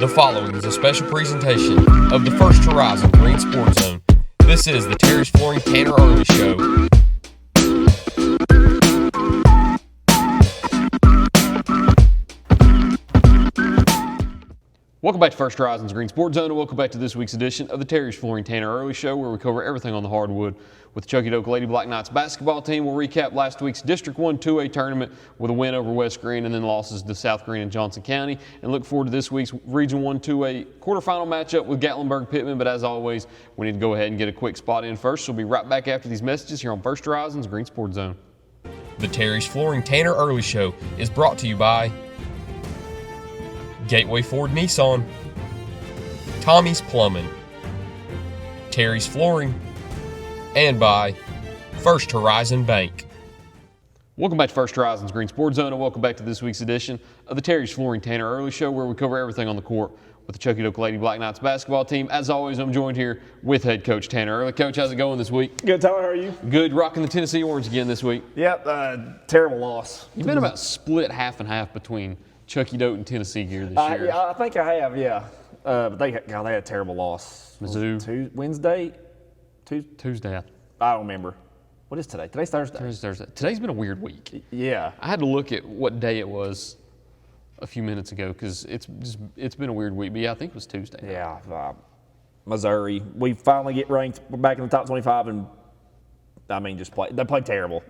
The following is a special presentation of the First Horizon Green Sports Zone. This is the Terry's Flooring Tanner Earley Show. Welcome back to First Horizon's Green Sports Zone, and welcome back to this week's edition of the Terry's Flooring Tanner Earley Show, where we cover everything on the hardwood with the Chuckey Doak Lady Black Knights basketball team. We'll recap last week's District 1 2A tournament with a win over West Green and then losses to South Green and Johnson County, and look forward to this week's Region 1 2A quarterfinal matchup with Gatlinburg-Pittman. But as always, we need to go ahead and get a quick spot in first, so we'll be right back after these messages here on First Horizon's Green Sports Zone. The Terry's Flooring Tanner Earley Show is brought to you by Gateway Ford Nissan, Tommy's Plumbing, Terry's Flooring, and by First Horizon Bank. Welcome back to First Horizon's Green Sports Zone, and welcome back to this week's edition of the Terry's Flooring Tanner Earley Show, where we cover everything on the court with the Chuckey Doak Lady Black Knights basketball team. As always, I'm joined here with head coach Tanner Earley. Coach, how's it going this week? Good, Tyler. How are you? Good. Rocking the Tennessee Orange again this week. Yep, terrible loss. You've been about split half and half between Chuckey Doak and Tennessee gear this year. Yeah, I think I have, yeah. But they had a terrible loss. Mizzou. Wednesday? Tuesday. I don't remember. What is today? Today's Thursday. Thursday. Today's been a weird week. Yeah. I had to look at what day it was a few minutes ago because it's been a weird week. But yeah, I think it was Tuesday. Yeah. Missouri. We finally get ranked. We're back in the top 25, and they played terrible.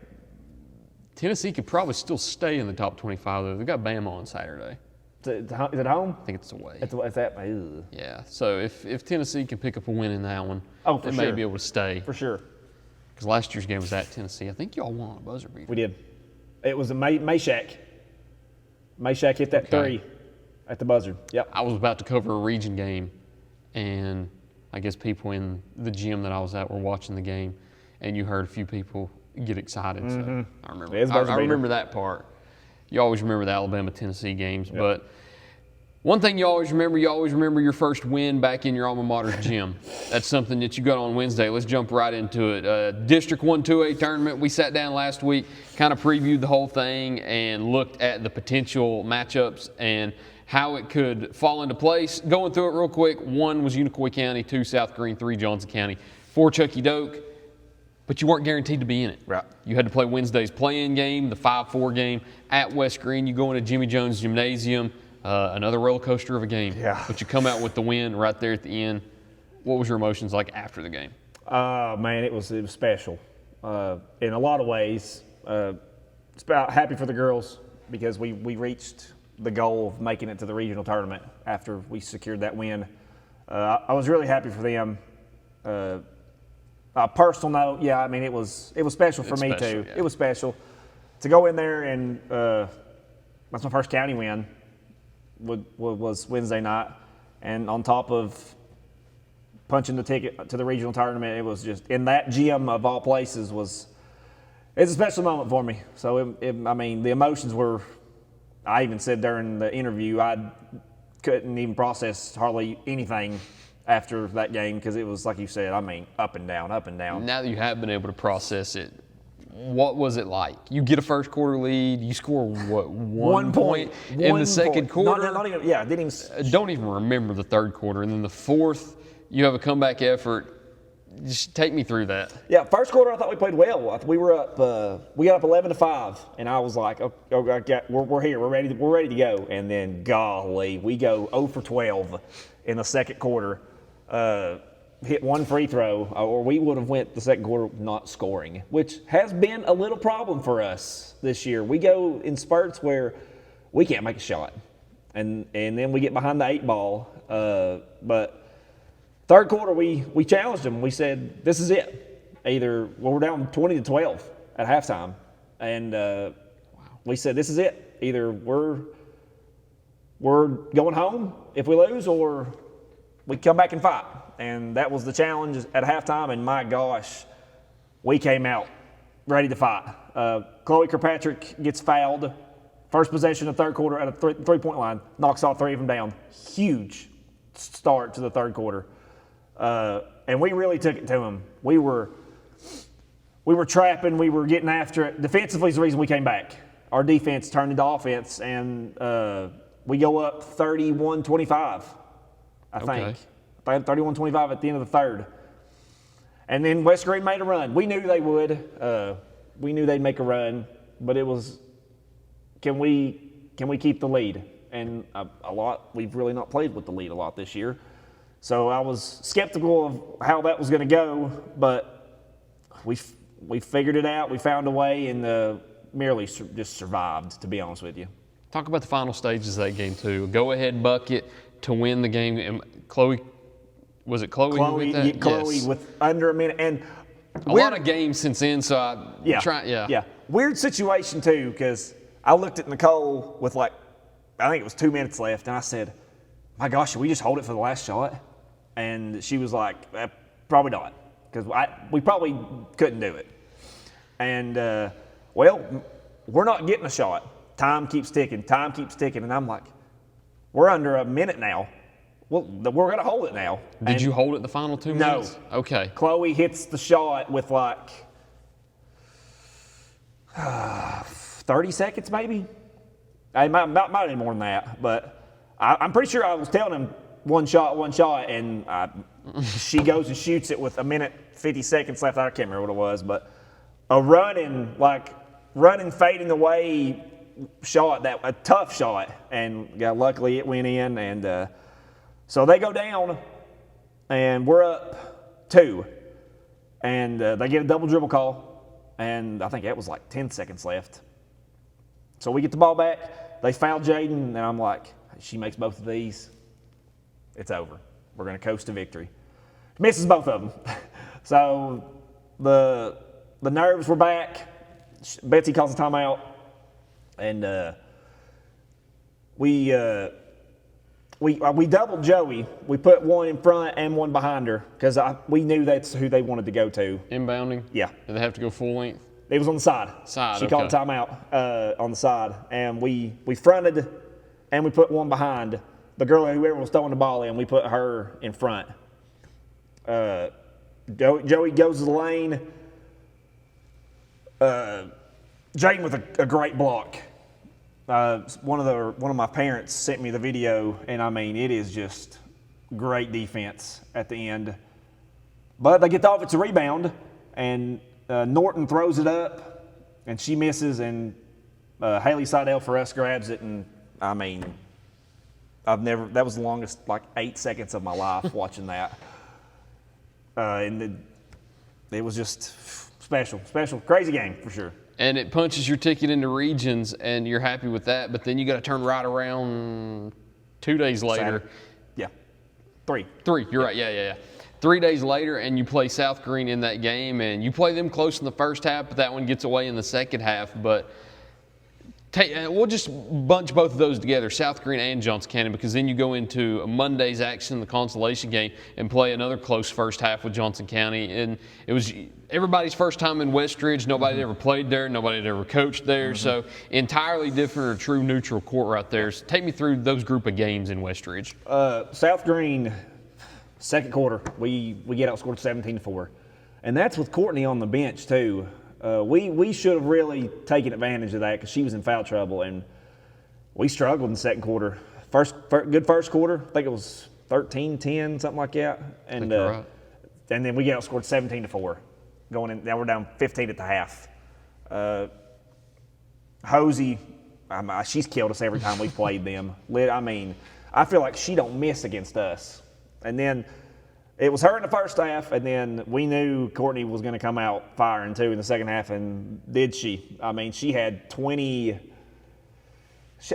Tennessee could probably still stay in the top 25 though. They've got Bama on Saturday. Is it home? I think it's away. It's at. Ew. Yeah. So if Tennessee can pick up a win in that one, they may be able to stay. For sure. Because last year's game was at Tennessee. I think y'all won a buzzer beater. We did. It was a Mayshak. Mayshak hit that three at the buzzer. Yep. I was about to cover a region game, and I guess people in the gym that I was at were watching the game, and you heard a few people get excited. So I remember that part. You always remember the Alabama-Tennessee games. Yep. But one thing you always remember your first win back in your alma mater's gym. That's something that you got on Wednesday. Let's jump right into it. District 1 2A tournament. We sat down last week, kind of previewed the whole thing and looked at the potential matchups and how it could fall into place. Going through it real quick, 1 was Unicoi County, 2 South Green, 3 Johnson County, 4 Chuckey Doak. But you weren't guaranteed to be in it. Right. You had to play Wednesday's play-in game, the 5-4 game at West Green. You go into Jimmy Jones Gymnasium, another roller coaster of a game. Yeah. But you come out with the win right there at the end. What was your emotions like after the game? Man, it was special. In a lot of ways, it's about happy for the girls because we reached the goal of making it to the regional tournament after we secured that win. I was really happy for them. Personal note, yeah, I mean it was special for me too. Yeah. It was special to go in there and that's my first county win. Was Wednesday night, and on top of punching the ticket to the regional tournament, it was just in that gym of all places it's a special moment for me. So I mean the emotions were. I even said during the interview I couldn't even process hardly anything after that game because it was like you said, I mean, up and down. Now that you have been able to process it, what was it like? You get a first quarter lead, you score one point in the second quarter? Not even, yeah, didn't even. Don't even remember the third quarter. And then the fourth, you have a comeback effort. Just take me through that. Yeah, first quarter I thought we played well. We were up. We got up 11-5, and I was like, "Okay, we're here. We're ready to go." And then, golly, we go 0 for 12 in the second quarter. Hit one free throw, or we would have went the second quarter not scoring, which has been a little problem for us this year. We go in spurts where we can't make a shot, and then we get behind the 8 ball. But third quarter, we challenged them. We said, "This is it. Either we're down 20-12 at halftime, and we said this is it. Either we're going home if we lose, or we come back and fight." And that was the challenge at halftime, and my gosh, we came out ready to fight. Chloe Kirkpatrick gets fouled. First possession of third quarter at a three-point line, knocks all 3 of them down. Huge start to the third quarter. And we really took it to them. We were trapping, we were getting after it. Defensively is the reason we came back. Our defense turned into offense, and we go up 31-25, I think. 31-25 at the end of the third. And then West Green made a run. We knew they would. We knew they'd make a run, but it was, can we keep the lead? And we've really not played with the lead a lot this year. So I was skeptical of how that was going to go, but we figured it out. We found a way and merely just survived, to be honest with you. Talk about the final stages of that game, too. Go-ahead bucket to win the game. And Chloe, was it Chloe who hit that? Chloe yes. with under a minute. And a lot of games since then, so Yeah. Weird situation, too, because I looked at Nicole with I think it was 2 minutes left, and I said, my gosh, should we just hold it for the last shot? And she was like, probably not, because we probably couldn't do it. And, we're not getting a shot. Time keeps ticking, and I'm like, we're under a minute now. Well, we're going to hold it now. Did you hold it the final 2 minutes? No. Okay. Chloe hits the shot with 30 seconds maybe. It might have been more than that, but I'm pretty sure I was telling him one shot, and she goes and shoots it with 1:50 seconds left. I can't remember what it was, but a running, fading away shot, a tough shot, and luckily it went in, and so they go down, and we're up 2, and they get a double dribble call, and I think that was 10 seconds left. So we get the ball back, they foul Jaden, and I'm like, she makes both of these, it's over. We're going to coast to victory. Misses both of them. So the nerves were back. Betsy calls a timeout, and we doubled Joey. We put one in front and one behind her because we knew that's who they wanted to go to. Inbounding? Yeah. Did they have to go full length? It was on the side. She called a timeout on the side, and we fronted, and we put one behind. The girl, whoever was throwing the ball in, we put her in front. Joey goes to the lane. Jaden with a great block. One of my parents sent me the video, and I mean, it is just great defense at the end. But they get the offensive rebound, and Norton throws it up, and she misses, and Haley Seidel for us grabs it, and I mean, that was the longest 8 seconds of my life watching that. And it was just special, crazy game for sure. And it punches your ticket into regions, and you're happy with that, but then you got to turn right around 2 days later. Saturday. Yeah. Three, you're right, yeah. 3 days later, and you play South Green in that game, and you play them close in the first half, but that one gets away in the second half. But we'll just bunch both of those together, South Green and Johnson County, because then you go into Monday's action, the consolation game, and play another close first half with Johnson County. And it was everybody's first time in Westridge. Nobody had ever played there. Nobody had ever coached there. So entirely different, a true neutral court right there. So take me through those group of games in Westridge. South Green, second quarter, we get outscored 17-4. And that's with Courtney on the bench, too. We should have really taken advantage of that because she was in foul trouble, and we struggled in the second quarter. Good first quarter. I think it was 13-10, something like that. And right. And then we get outscored 17-4 going in. Now we're down 15 at the half. Hosey, she's killed us every time we've played them. I mean, I feel like she don't miss against us. And then it was her in the first half, and then we knew Courtney was going to come out firing too in the second half, and did she? I mean, she had 20.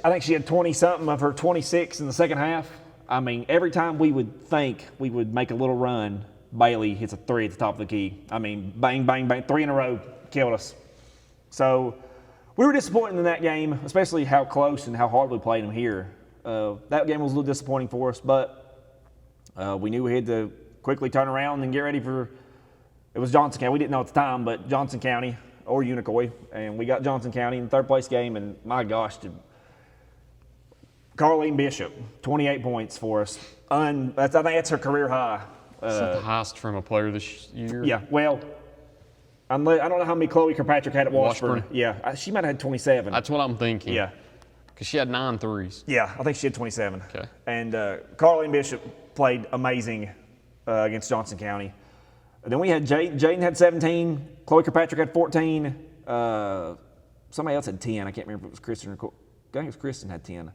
I think she had 20-something of her 26 in the second half. I mean, every time we would think we would make a little run, Bailey hits a three at the top of the key. I mean, bang, bang, bang, 3 in a row, killed us. So we were disappointed in that game, especially how close and how hard we played them here. That game was a little disappointing for us, but we knew we had to quickly turn around and get ready for – it was Johnson County. We didn't know at the time, but Johnson County or Unicoi, and we got Johnson County in the third-place game, and my gosh, Carleen Bishop, 28 points for us. I think that's her career high. Is that the highest from a player this year? Yeah, well, I don't know how many Chloe Kirkpatrick had at Washburn. Yeah, she might have had 27. That's what I'm thinking. Yeah. Because she had 9 threes. Yeah, I think she had 27. Okay. And Carleen Bishop played amazing against Johnson County. Then we had Jaden had 17. Chloe Kirkpatrick had 14. Somebody else had 10. I can't remember if it was Kristen or I think it was Kristen had 10.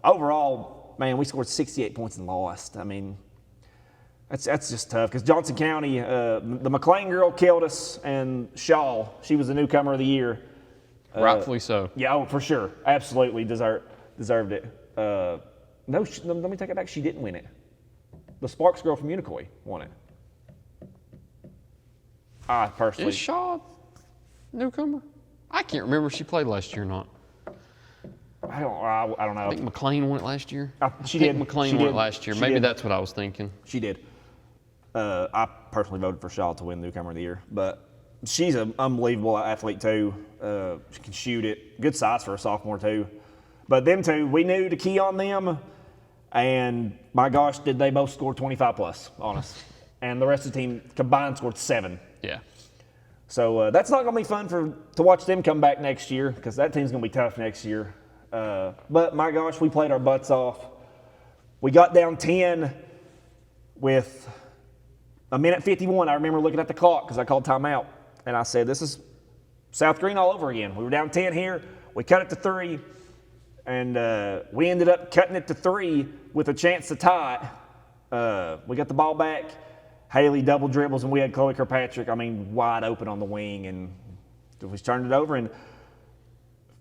Overall, man, we scored 68 points and lost. I mean, that's just tough because Johnson County, the McLean girl killed us, and Shaw, she was the newcomer of the year. Rightfully so. Yeah, oh, for sure. Absolutely deserved it. No, let me take it back. She didn't win it. The Sparks girl from Unicoi won it. I personally. Is Shaw newcomer? I can't remember if she played last year or not. I don't know. I think McLean won it last year. She did. McLean won it last year. Maybe that's what I was thinking. She did. I personally voted for Shaw to win newcomer of the year, but she's an unbelievable athlete too. She can shoot it. Good size for a sophomore too. But them two, we knew to key on them, and my gosh, did they both score 25 plus on us. And the rest of the team combined scored 7. Yeah. So that's not going to be fun to watch them come back next year because that team's going to be tough next year. But my gosh, we played our butts off. We got down 10 with a minute 51. I remember looking at the clock because I called timeout, and I said, this is South Green all over again. We were down 10 here. We cut it to 3, and we ended up cutting it to 3 with a chance to tie it. We got the ball back. Haley double dribbles, and we had Chloe Kirkpatrick, wide open on the wing, and we turned it over, and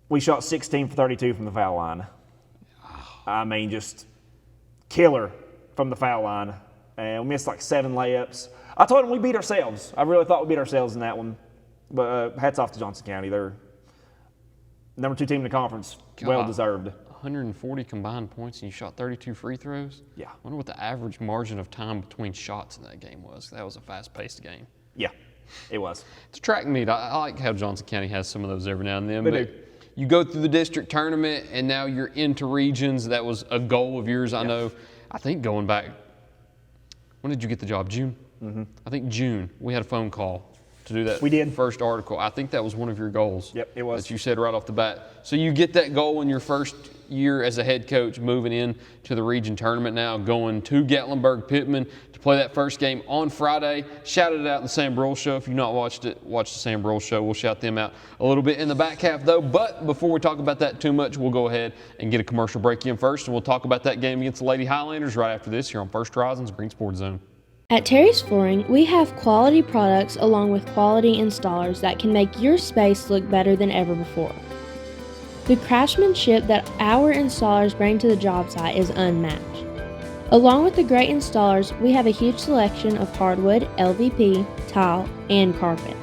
we shot 16 for 32 from the foul line. Just killer from the foul line. And we missed like 7 layups. I told them we beat ourselves. I really thought we beat ourselves in that one. But hats off to Johnson County. They're number 2 team in the conference. God, well deserved. 140 combined points, and you shot 32 free throws? Yeah. I wonder what the average margin of time between shots in that game was. That was a fast-paced game. Yeah, it was. It's a track meet. I like how Johnson County has some of those every now and then. They but do. You go through the district tournament, and now you're into regions. That was a goal of yours, I know. I think going back, when did you get the job? June? Mm-hmm. I think June. We had a phone call to do that. We did. First article. I think that was one of your goals. Yep, it was. That you said right off the bat. So you get that goal in your first year as a head coach, moving in to the region tournament now, going to Gatlinburg-Pittman to play that first game on Friday. Shouted it out in the Sam Brule Show. If you've not watched it, watch the Sam Brule Show. We'll shout them out a little bit in the back half, though. But before we talk about that too much, we'll go ahead and get a commercial break in first, and we'll talk about that game against the Lady Highlanders right after this here on First Horizons Green Sports Zone. At Terry's Flooring, we have quality products along with quality installers that can make your space look better than ever before. The craftsmanship that our installers bring to the job site is unmatched. Along with the great installers, we have a huge selection of hardwood, LVP, tile, and carpet.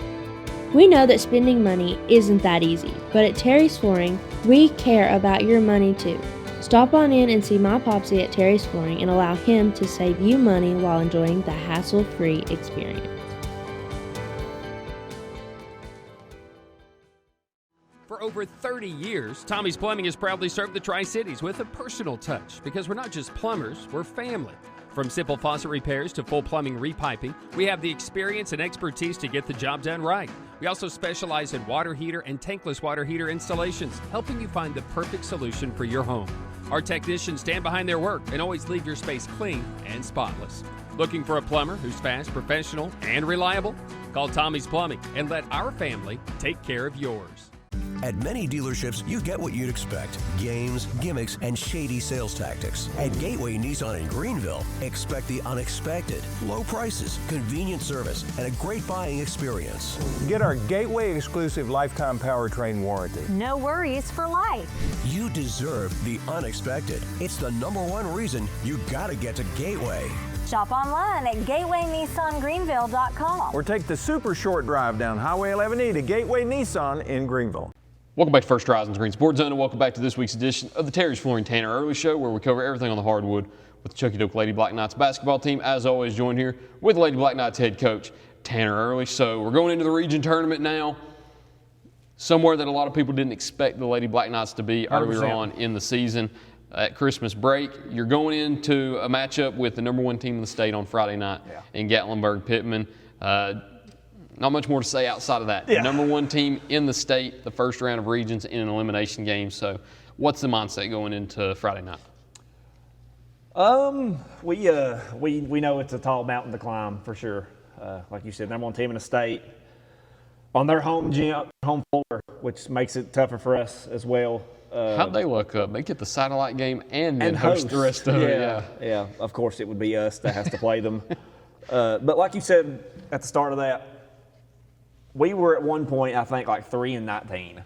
We know that spending money isn't that easy, but at Terry's Flooring, we care about your money too. Stop on in and see my Popsy at Terry's Flooring and allow him to save you money while enjoying the hassle-free experience. For over 30 years, Tommy's Plumbing has proudly served the Tri-Cities with a personal touch because we're not just plumbers, we're family. From simple faucet repairs to full plumbing repiping, we have the experience and expertise to get the job done right. We also specialize in water heater and tankless water heater installations, helping you find the perfect solution for your home. Our technicians stand behind their work and always leave your space clean and spotless. Looking for a plumber who's fast, professional, and reliable? Call Tommy's Plumbing and let our family take care of yours. At many dealerships, you get what you'd expect. Games, gimmicks, and shady sales tactics. At Gateway Nissan in Greenville, expect the unexpected. Low prices, convenient service, and a great buying experience. Get our Gateway exclusive lifetime powertrain warranty. No worries for life. You deserve the unexpected. It's the #1 reason you gotta get to Gateway. Shop online at GatewayNissanGreenville.com. Or take the super short drive down Highway 11E to Gateway Nissan in Greenville. Welcome back to First Horizons Green Sports Zone, and welcome back to this week's edition of the Terry's Flooring Tanner Earley Show, where we cover everything on the hardwood with the Chucky Doak Lady Black Knights basketball team. As always, joined here with Lady Black Knights head coach Tanner Earley. So we're going into the region tournament now, somewhere that a lot of people didn't expect the Lady Black Knights to be 100%. Earlier on in the season. At Christmas break, you're going into a matchup with the #1 team in the state on Friday night in Gatlinburg-Pittman. Not much more to say outside of that. Yeah. Number one team in the state, the first round of regions in an elimination game. So what's the mindset going into Friday night? We know it's a tall mountain to climb for sure. Like you said, number one team in the state on their home floor, which makes it tougher for us as well. How'd they look up? They get the satellite game and then host the rest of it. Yeah. Of course, it would be us that has to play them. But like you said at the start of that, we were at one point, I think, like 3-19,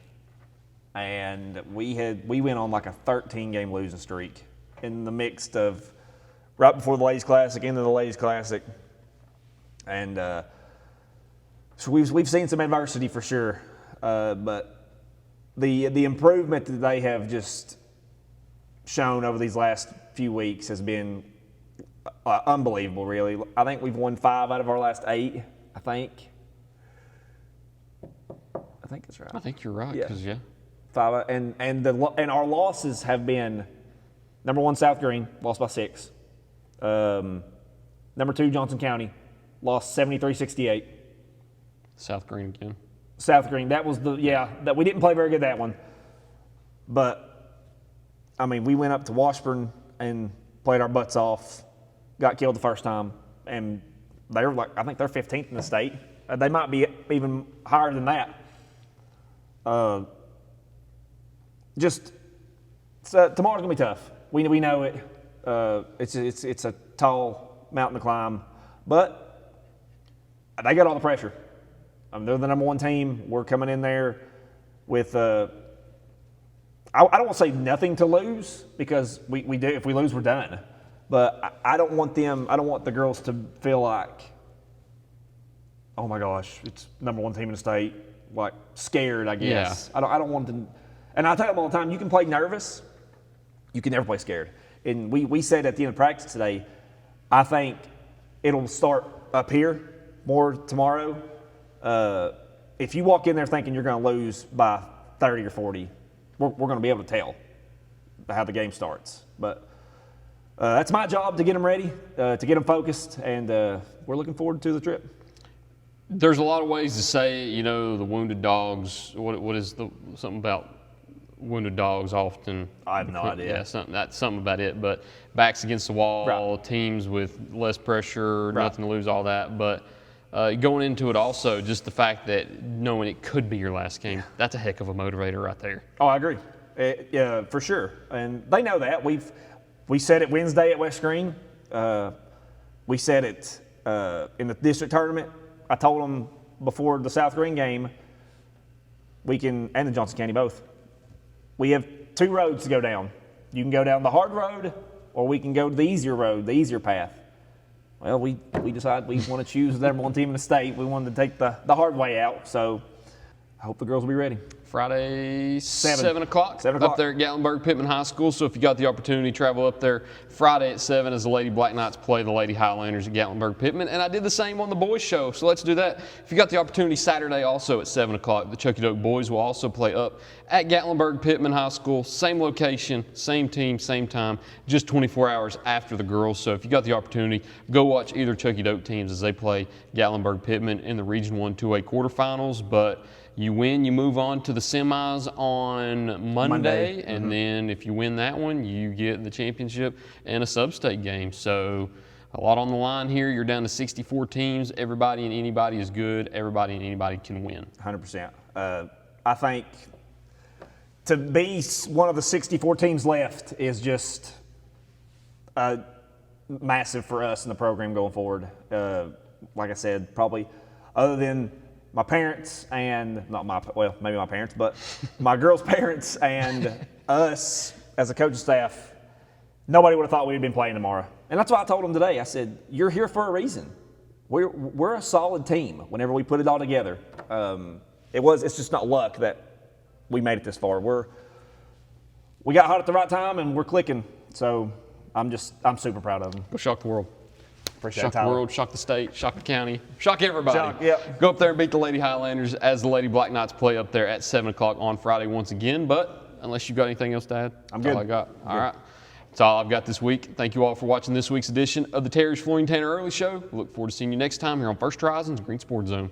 and we went on like a 13-game losing streak in the mix of right before the Ladies Classic, into the Ladies Classic, and so we've seen some adversity for sure, but the improvement that they have just shown over these last few weeks has been unbelievable, really. I think we've won 5 out of our last 8, I think that's right. I think you're right, Yeah. 'cause 5, and our losses have been number 1 South Green, lost by 6. Number 2 Johnson County, lost 73-68. South Green again. South Green, that we didn't play very good that one. But I mean, we went up to Washburn and played our butts off, got killed the first time, and they were I think they're 15th in the state. They might be even higher than that. Tomorrow's gonna be tough. We know it. It's a tall mountain to climb, but they got all the pressure. They're the number one team. We're coming in there with I don't want to say nothing to lose, because we do. If we lose, we're done. But I don't want the girls to feel like, oh my gosh, it's number one team in the state, like scared, I guess. Yeah. I don't want them. And I tell them all the time, you can play nervous, you can never play scared. And we said at the end of practice today, I think it'll start up here more tomorrow. If you walk in there thinking you're going to lose by 30 or 40, we're going to be able to tell how the game starts. But that's my job, to get them ready, to get them focused, and we're looking forward to the trip. There's a lot of ways to say, the wounded dogs. What is something about wounded dogs often? I have no idea. Yeah, that's something about it. But backs against the wall, right. Teams with less pressure, right. Nothing to lose, all that. But going into it also, just the fact that knowing it could be your last game, that's a heck of a motivator right there. Oh, I agree. Yeah, for sure. And they know that. We said it Wednesday at West Green. We said it in the district tournament. I told them before the South Green game, and the Johnson County both, we have 2 roads to go down. You can go down the hard road, or we can go the easier road, the easier path. Well, we decided we want to choose the number one team in the state. We wanted to take the hard way out, so I hope the girls will be ready. Friday, 7 o'clock. 7 o'clock. Up there at Gatlinburg-Pittman High School. So if you got the opportunity, travel up there Friday at 7 as the Lady Black Knights play the Lady Highlanders at Gatlinburg-Pittman. And I did the same on the boys show, so let's do that. If you got the opportunity, Saturday also at 7 o'clock, the Chucky Doak boys will also play up at Gatlinburg-Pittman High School. Same location, same team, same time, just 24 hours after the girls. So if you got the opportunity, go watch either Chucky Doak teams as they play Gatlinburg-Pittman in the Region 1 2A quarterfinals. But you win, you move on to the semis on Monday. And then if you win that one, you get the championship and a sub-state game. So a lot on the line here. You're down to 64 teams. Everybody and anybody is good. Everybody and anybody can win. 100%. I think to be one of the 64 teams left is just massive for us in the program going forward. Like I said, probably other than my parents and maybe my parents, but my girls' parents and us as a coaching staff, nobody would have thought we'd been playing tomorrow. And that's why I told them today. I said, "You're here for a reason. We're a solid team. Whenever we put it all together, it's just not luck that we made it this far. We got hot at the right time and we're clicking. So I'm super proud of them. Go shock the world. Appreciate Shock the world, shock the state, shock the county, shock everybody. Yep. Go up there and beat the Lady Highlanders as the Lady Black Knights play up there at 7 o'clock on Friday once again. But unless you've got anything else to add, that's all I got. All right. That's all I've got this week. Thank you all for watching this week's edition of the Terry's Flooring Tanner Early Show. We look forward to seeing you next time here on First Horizons Green Sports Zone.